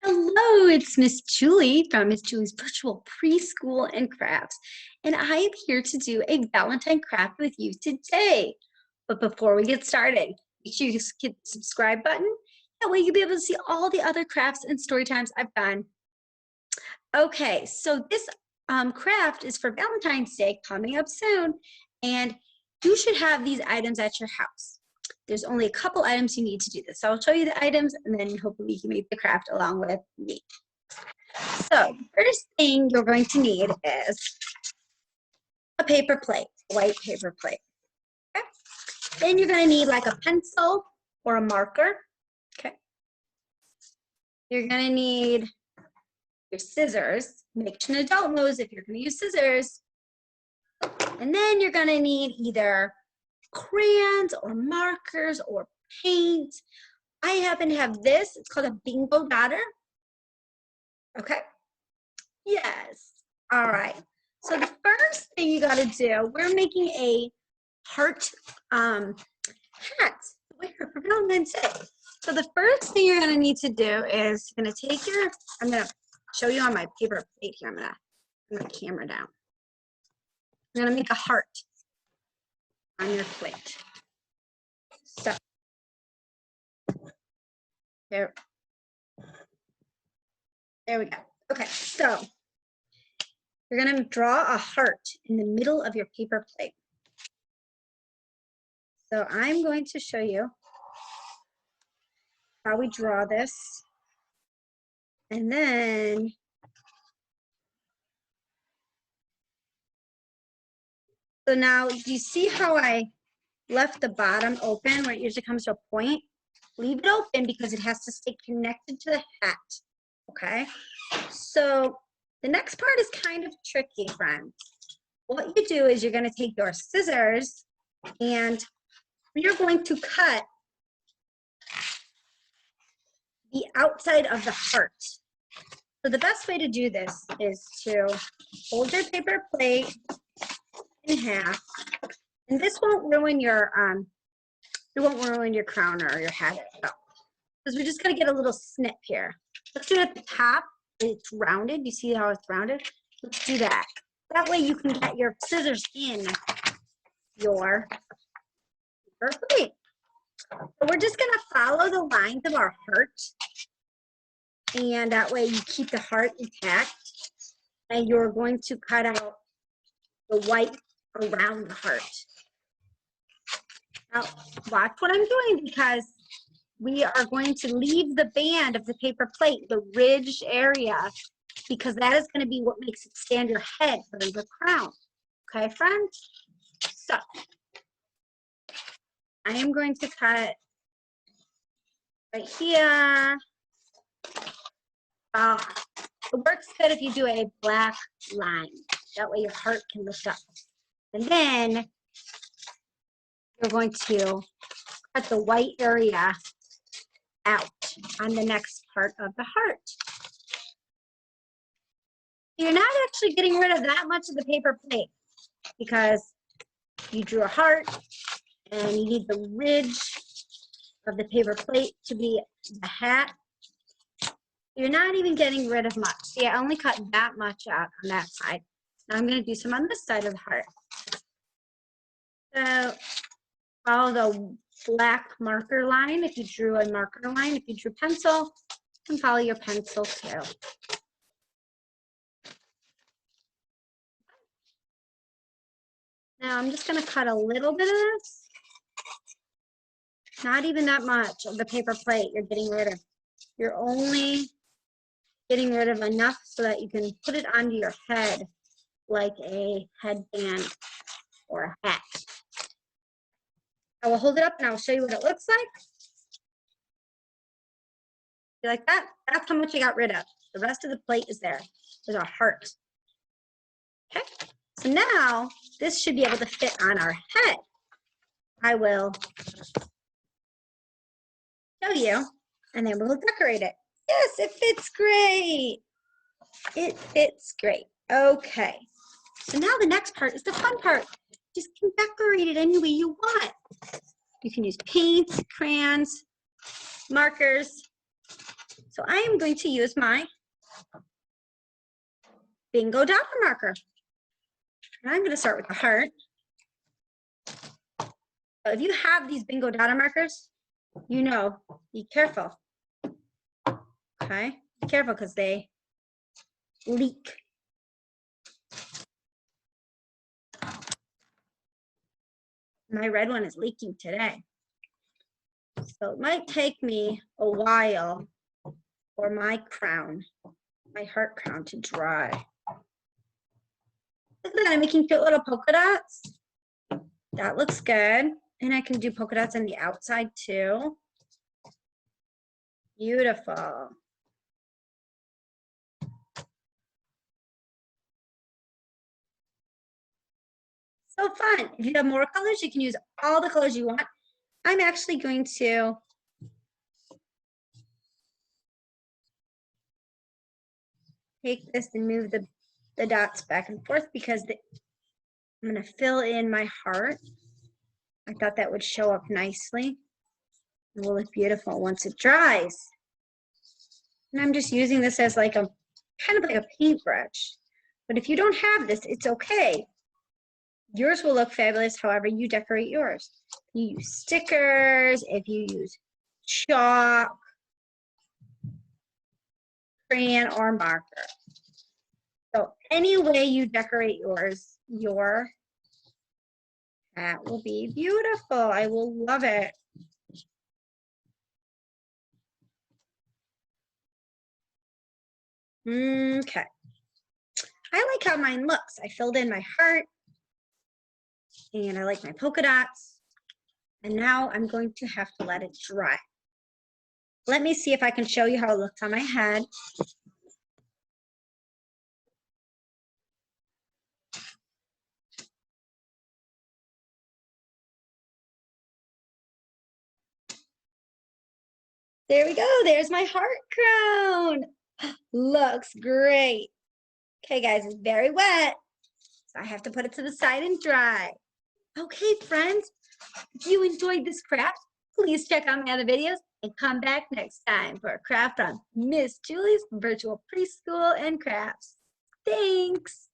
Hello, it's Miss Julie from Miss Julie's Virtual Preschool and Crafts, and I am here to do a Valentine craft with you today. But before we get started, make sure you just hit the subscribe button. That way you'll be able to see all the other crafts and story times I've done. Okay, so this craft is for Valentine's Day coming up soon, and you should have these items at your house. There's only a couple items you need to do this. So I'll show you the items and then hopefully you can make the craft along with me. So first thing you're going to need is a paper plate, a white paper plate. Okay. Then you're going to need like a pencil or a marker. Okay. You're going to need your scissors. Make sure an adult knows if you're going to use scissors. And then you're going to need either crayons or markers or paint. I happen to have this. It's called a bingo dotter. Okay. Yes. All right. So the first thing you got to do, we're making a heart hat for Valentine's Day. So the first thing you're going to need to do is you're going to take your, I'm going to show you on my paper plate here. I'm going to put my camera down. I'm going to make a heart on your plate. So there we go. Okay, so you're going to draw a heart in the middle of your paper plate. So I'm going to show you how we draw this. And then so now, do you see how I left the bottom open where it usually comes to a point? Leave it open because it has to stay connected to the hat, okay? So the next part is kind of tricky, friends. What you do is you're going to take your scissors and you're going to cut the outside of the heart. So the best way to do this is to hold your paper plate in half, and this won't ruin your crown or your hat itself, because we're just going to get a little snip here. Let's do it at the top. It's rounded. You see how it's rounded? Let's do that. That way you can get your scissors in your paper plate. So we're just going to follow the lines of our heart, and that way you keep the heart intact, and you're going to cut out the white around the heart. Now, watch what I'm doing, because we are going to leave the band of the paper plate, the ridged area, because that is going to be what makes it stand your head for the crown. Okay, friends? So, I am going to cut right here. It works good if you do a black line. That way your heart can lift up. And then you're going to cut the white area out on the next part of the heart. You're not actually getting rid of that much of the paper plate, because you drew a heart and you need the ridge of the paper plate to be the hat. You're not even getting rid of much. See, I only cut that much out on that side. Now I'm going to do some on this side of the heart. So follow the black marker line. If you drew a marker line, if you drew pencil, you can follow your pencil too. Now I'm just going to cut a little bit of this. Not even that much of the paper plate you're getting rid of. You're only getting rid of enough so that you can put it onto your head like a headband or a hat. I will hold it up and I will show you what it looks like. You like that? That's how much I got rid of. The rest of the plate is there. There's our heart. Okay, so now this should be able to fit on our head. I will show you and then we'll decorate it. Yes, it fits great. It fits great. Okay, so now the next part is the fun part. Just can decorate it any way you want. You can use paint, crayons, markers. So I am going to use my bingo dot marker. And I'm going to start with the heart. If you have these bingo dot markers, you know, be careful. Okay, be careful because they leak. My red one is leaking today. So it might take me a while for my crown, my heart crown to dry. Look at that, I'm making cute little polka dots. That looks good. And I can do polka dots on the outside too. Beautiful. So fun. If you have more colors, you can use all the colors you want. I'm actually going to take this and move the dots back and forth because I'm going to fill in my heart. I thought that would show up nicely. It will look beautiful once it dries. And I'm just using this as like a kind of like a paintbrush. But if you don't have this, it's okay. Yours will look fabulous however you decorate yours. You use stickers, if you use chalk, crayon, or marker. So any way you decorate yours, your hat will be beautiful. I will love it. Okay. I like how mine looks. I filled in my heart and I like my polka dots. And now I'm going to have to let it dry. Let me see if I can show you how it looks on my head. There we go. There's my heart crown. Looks great. Okay, guys, it's very wet. So I have to put it to the side and dry. Okay, friends, if you enjoyed this craft, please check out my other videos and come back next time for a craft on Miss Julie's Virtual Preschool and Crafts. Thanks.